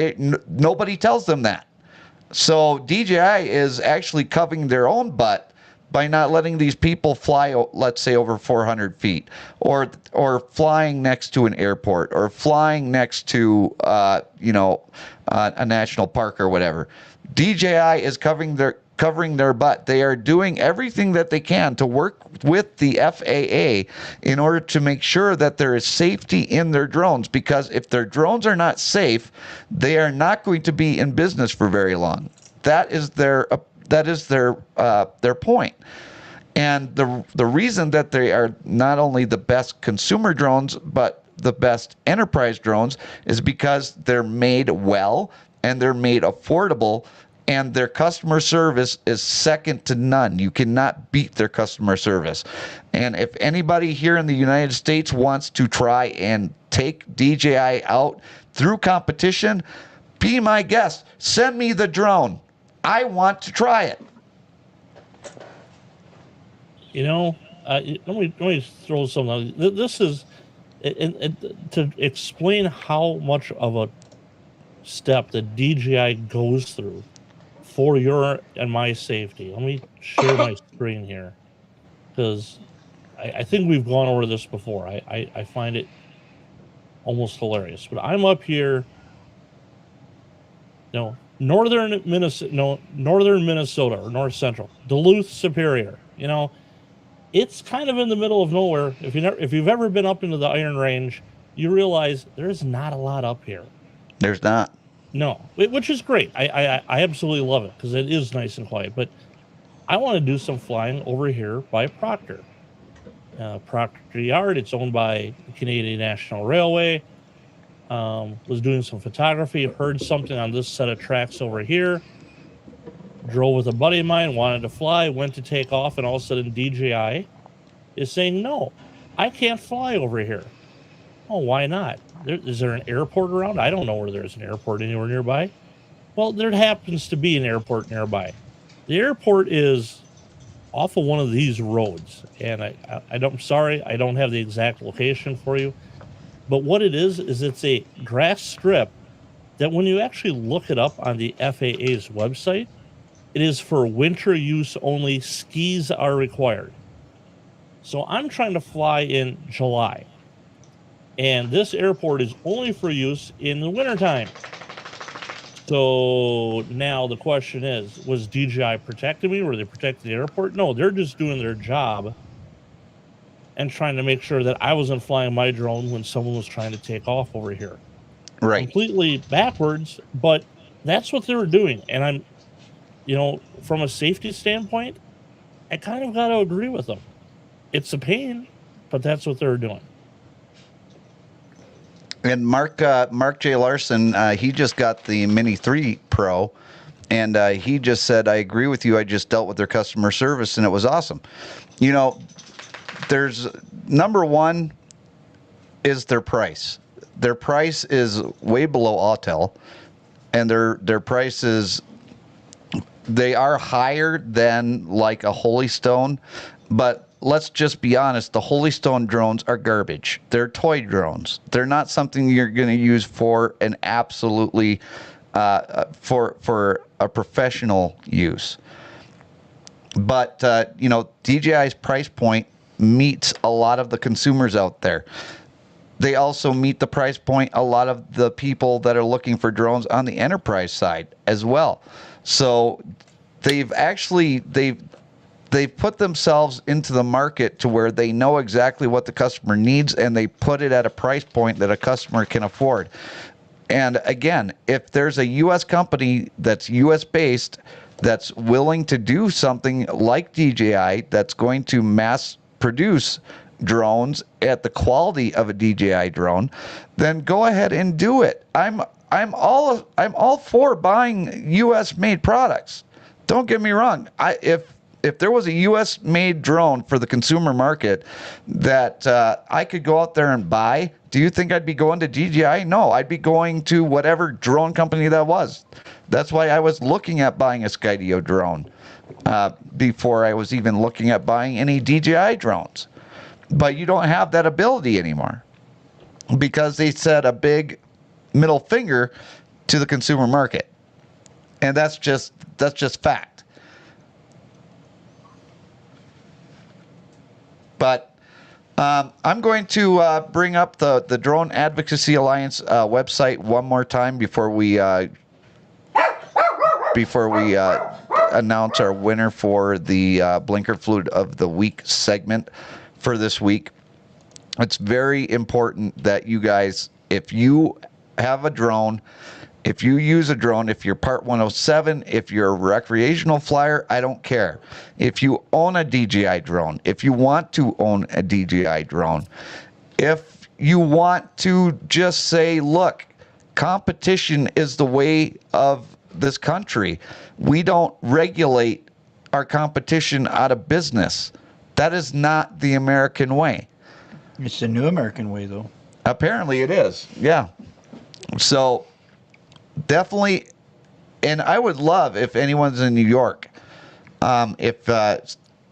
nobody tells them that. So DJI is actually covering their own butt by not letting these people fly, let's say, over 400 feet, or flying next to an airport, or flying next to a national park or whatever. DJI is covering their butt. They are doing everything that they can to work with the FAA in order to make sure that there is safety in their drones, because if their drones are not safe, they are not going to be in business for very long. That is their point. And the reason that they are not only the best consumer drones but the best enterprise drones is because they're made well and they're made affordable. And their customer service is second to none. You cannot beat their customer service. And if anybody here in the United States wants to try and take DJI out through competition, be my guest. Send me the drone. I want to try it. Let me throw something out. This is to explain how much of a step the DJI goes through for your and my safety. Let me share my screen here, because I think we've gone over this before. I find it almost hilarious. But I'm up here, northern Minnesota or north central, Duluth Superior. It's kind of in the middle of nowhere. If you've ever been up into the Iron Range, you realize there's not a lot up here. There's not. No, which is great. I absolutely love it because it is nice and quiet. But I want to do some flying over here by Proctor. Proctor Yard, it's owned by the Canadian National Railway. Was doing some photography, heard something on this set of tracks over here. Drove with a buddy of mine, wanted to fly, went to take off, and all of a sudden DJI is saying, no, I can't fly over here. Oh, why not? Is there an airport around? I don't know where there's an airport anywhere nearby. Well, there happens to be an airport nearby. The airport is off of one of these roads, and I'm sorry, I don't have the exact location for you. But what it is it's a grass strip that when you actually look it up on the FAA's website, it is for winter use only. Skis are required. So I'm trying to fly in July. And this airport is only for use in the wintertime. So now the question is, was DJI protecting me? Were they protecting the airport? No, they're just doing their job and trying to make sure that I wasn't flying my drone when someone was trying to take off over here. Right. Completely backwards, but that's what they were doing. And I'm, from a safety standpoint, I kind of got to agree with them. It's a pain, but that's what they were doing. And Mark J. Larson, he just got the Mini 3 Pro, and he just said, I agree with you. I just dealt with their customer service, and it was awesome. There's number one is their price. Their price is way below Autel, and their price is, they are higher than like a Holy Stone, but let's just be honest, the Holy Stone drones are garbage. They're toy drones. They're not something you're going to use for an absolutely for a professional use. But, DJI's price point meets a lot of the consumers out there. They also meet the price point a lot of the people that are looking for drones on the enterprise side as well. So they've put themselves into the market to where they know exactly what the customer needs, and they put it at a price point that a customer can afford. And again, if there's a U.S. company that's U.S. based that's willing to do something like DJI, that's going to mass produce drones at the quality of a DJI drone, then go ahead and do it. I'm all for buying U.S. made products. Don't get me wrong. If there was a U.S. made drone for the consumer market that I could go out there and buy, do you think I'd be going to DJI? No, I'd be going to whatever drone company that was. That's why I was looking at buying a Skydio drone before I was even looking at buying any DJI drones. But you don't have that ability anymore because they set a big middle finger to the consumer market. And that's just fact. But I'm going to bring up the Drone Advocacy Alliance website one more time before we announce our winner for the Blinker Fluid of the Week segment for this week. It's very important that you guys, if you have a drone, if you use a drone, if you're Part 107, if you're a recreational flyer, I don't care. If you own a DJI drone, if you want to own a DJI drone, if you want to just say, look, competition is the way of this country. We don't regulate our competition out of business. That is not the American way. It's the new American way, though. Apparently it is, yeah. So definitely, and I would love if anyone's in New York, if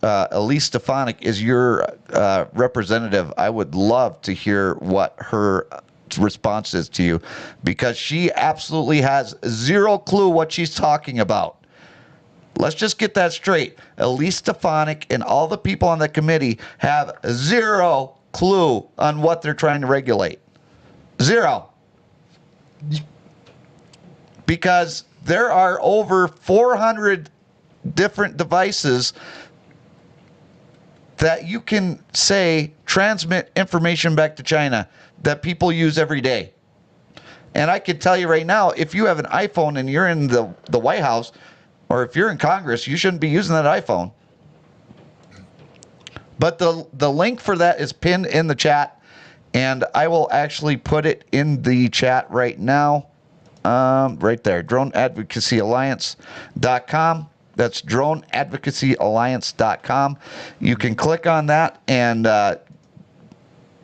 Elise Stefanik is your representative, I would love to hear what her response is to you, because she absolutely has zero clue what she's talking about. Let's just get that straight. Elise Stefanik and all the people on the committee have zero clue on what they're trying to regulate. Zero. Because there are over 400 different devices that you can say transmit information back to China that people use every day. And I can tell you right now, if you have an iPhone and you're in the White House, or if you're in Congress, you shouldn't be using that iPhone. But the link for that is pinned in the chat, and I will actually put it in the chat right now. Right there, droneadvocacyalliance.com. That's droneadvocacyalliance.com. You can click on that and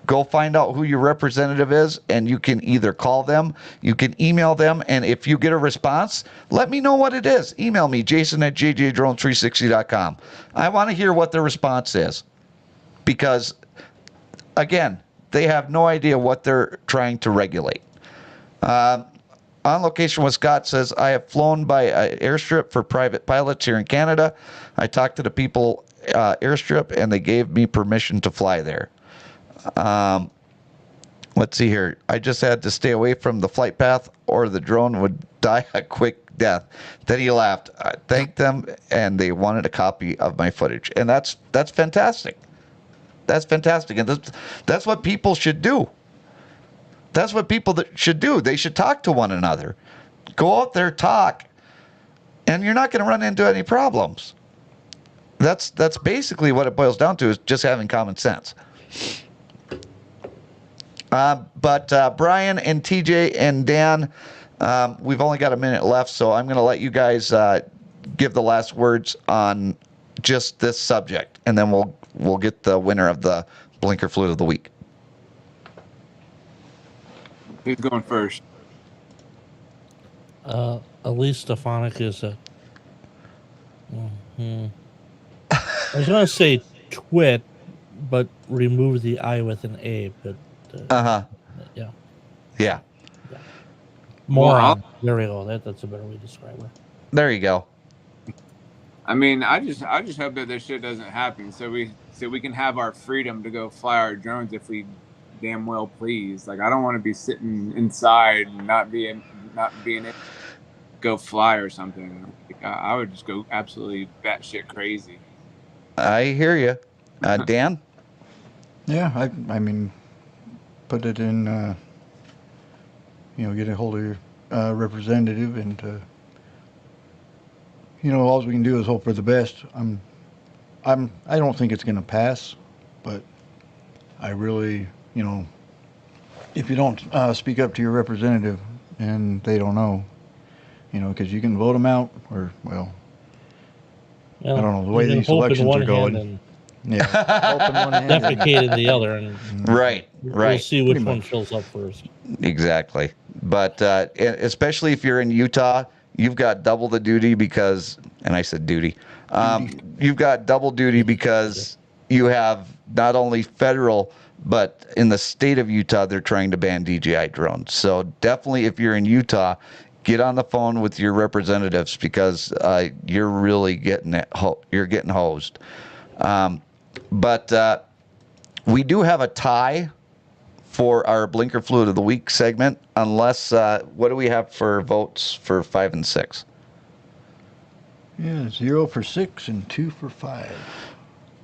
go find out who your representative is, and you can either call them, you can email them, and if you get a response, let me know what it is. Email me, jason@jjdrones360.com. I want to hear what the response is, because, again, they have no idea what they're trying to regulate. On Location with Scott says, I have flown by an airstrip for private pilots here in Canada. I talked to the people airstrip, and they gave me permission to fly there. Let's see here. I just had to stay away from the flight path or the drone would die a quick death. Then he laughed. I thanked them, and they wanted a copy of my footage. And that's fantastic. That's fantastic. And that's what people should do. That's what people should do. They should talk to one another. Go out there, talk, and you're not going to run into any problems. That's basically what it boils down to, is just having common sense. But Brian and TJ and Dan, we've only got a minute left, so I'm going to let you guys give the last words on just this subject, and then we'll get the winner of the Blinker Fluid of the Week. Who's going first? Elise Stefanik is a... I was going to say twit, but remove the I with an A. But yeah. Moron. There we go. That's a better way to describe it. There you go. I mean, I just hope that this shit doesn't happen, so we can have our freedom to go fly our drones if we damn well please. Like, I don't want to be sitting inside and not being able to go fly or something. Like, I would just go absolutely batshit crazy. I hear you, Dan. Yeah, I mean, put it in, get a hold of your representative, and all we can do is hope for the best. I don't think it's going to pass, but I really, if you don't speak up to your representative and they don't know, because you can vote them out, or I don't know the way these elections are going. Yeah, hope in one hand, defecate in the other, and right. We'll see which one fills up first. Exactly, but especially if you're in Utah, you've got double the duty because, and I said duty, you've got double duty because you have not only federal, but in the state of Utah, they're trying to ban DJI drones. So definitely, if you're in Utah, get on the phone with your representatives because you're really getting hosed. But we do have a tie for our Blinker Fluid of the Week segment, unless, what do we have for votes for 5 and 6? Yeah, 0 for 6 and 2 for 5.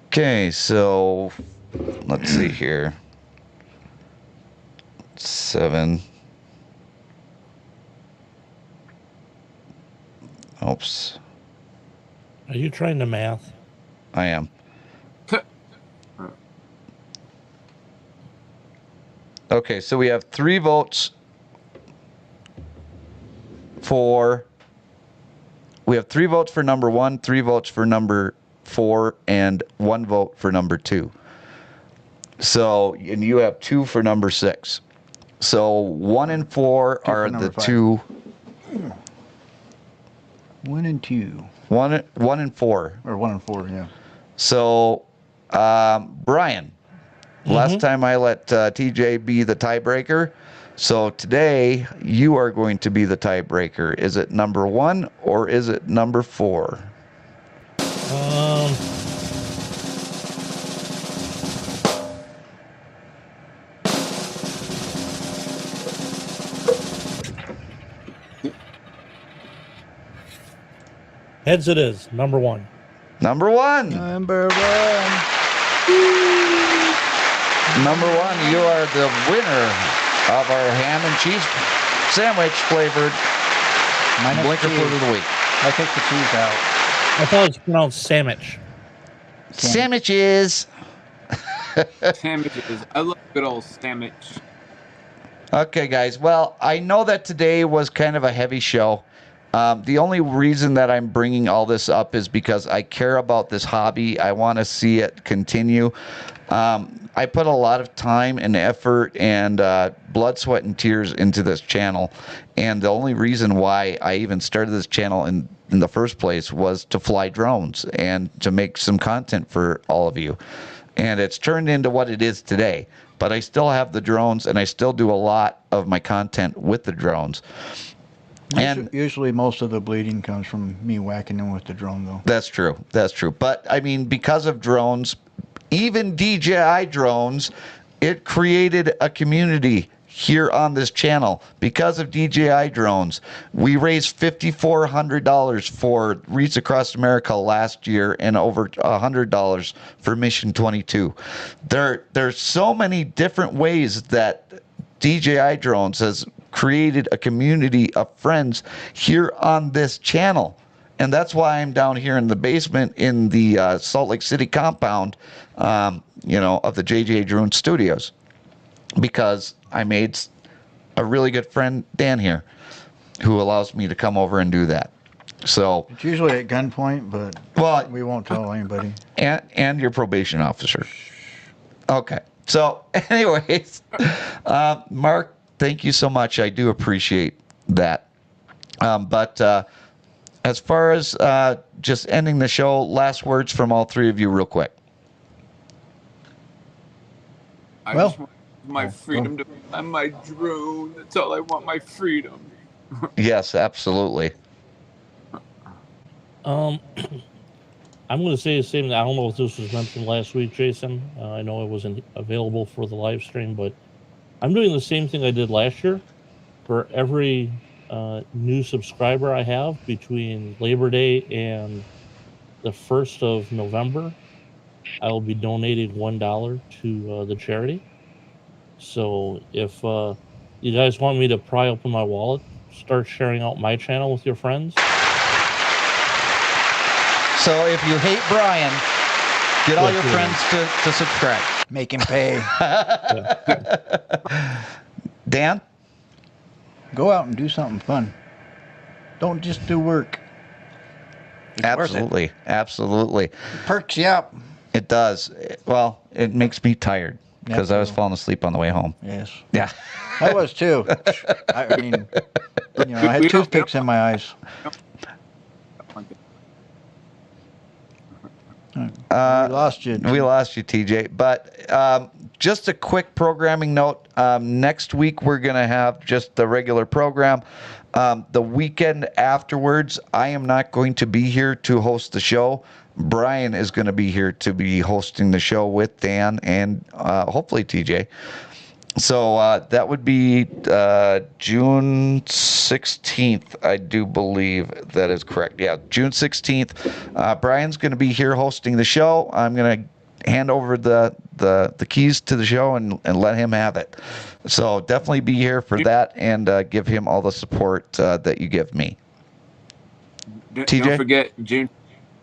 Okay, so let's see here. 7. Oops. Are you trying to math? I am. Okay, so we have 3 votes for. We have 3 votes for number 1, 3 votes for number 4, and 1 vote for number 2. So, and you have 2 for number 6. So 1 and 4 are the 2. 1 and 2. 1 and 4. Or 1 and 4, yeah. So, Brian, last time I let TJ be the tiebreaker. So today you are going to be the tiebreaker. Is it number 1 or is it number 4? Heads it is. Number 1. Number 1. Number 1. Number 1, you are the winner of our ham and cheese sandwich flavored Blinker Fluid of the Week. I take the cheese out. I thought it's pronounced sandwich. Sandwiches. Sandwiches. I love good old sandwich. Okay, guys. Well, I know that today was kind of a heavy show. The only reason that I'm bringing all this up is because I care about this hobby. I want to see it continue. I put a lot of time and effort and blood, sweat, and tears into this channel. And the only reason why I even started this channel in the first place was to fly drones and to make some content for all of you. And it's turned into what it is today. But I still have the drones, and I still do a lot of my content with the drones. And usually most of the bleeding comes from me whacking them with the drone, though. That's true. That's true. But, I mean, because of drones, even DJI drones, it created a community here on this channel. Because of DJI drones, we raised $5,400 for Reach Across America last year and over $100 for Mission 22. There's so many different ways that DJI drones has created a community of friends here on this channel. And that's why I'm down here in the basement in the Salt Lake City compound, of the JJDrones studios, because I made a really good friend, Dan, here, who allows me to come over and do that. So it's usually at gunpoint, but we won't tell anybody. And your probation officer. Okay. So, anyways, Mark, thank you so much. I do appreciate that. But as far as just ending the show, last words from all 3 of you real quick. I just want my freedom to fly my drone. That's all I want, my freedom. Yes, absolutely. I'm going to say the same thing. I don't know if this was mentioned last week, Jason. I know it wasn't available for the live stream, but I'm doing the same thing I did last year. For every new subscriber I have between Labor Day and the 1st of November, I will be donating $1 to the charity. So if you guys want me to pry open my wallet, start sharing out my channel with your friends. So if you hate Brian, get all your friends to subscribe. Make him pay. Dan? Go out and do something fun. Don't just do work. It's Absolutely. Absolutely. It perks you up. It does. Well, it makes me tired because I was falling asleep on the way home. Yes. Yeah. I was too. I mean, you know, I had toothpicks in my eyes. We lost you. We lost you, TJ. But just a quick programming note. Next week, we're going to have just the regular program. The weekend afterwards, I am not going to be here to host the show. Brian is going to be here to be hosting the show with Dan and hopefully TJ. So that would be June 16th, I do believe that is correct. Yeah, June 16th. Brian's going to be here hosting the show. I'm going to hand over the keys to the show and let him have it. So definitely be here for that and give him all the support that you give me. TJ? Don't forget, June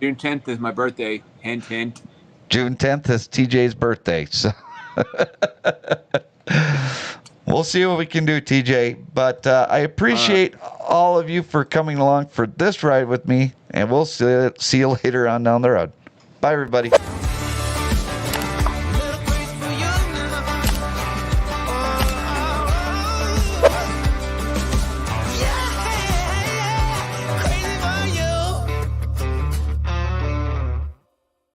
10th is my birthday. Hint, hint. June 10th is TJ's birthday. So we'll see what we can do, TJ. But I appreciate all of you for coming along for this ride with me, and we'll see you later on down the road. Bye, everybody.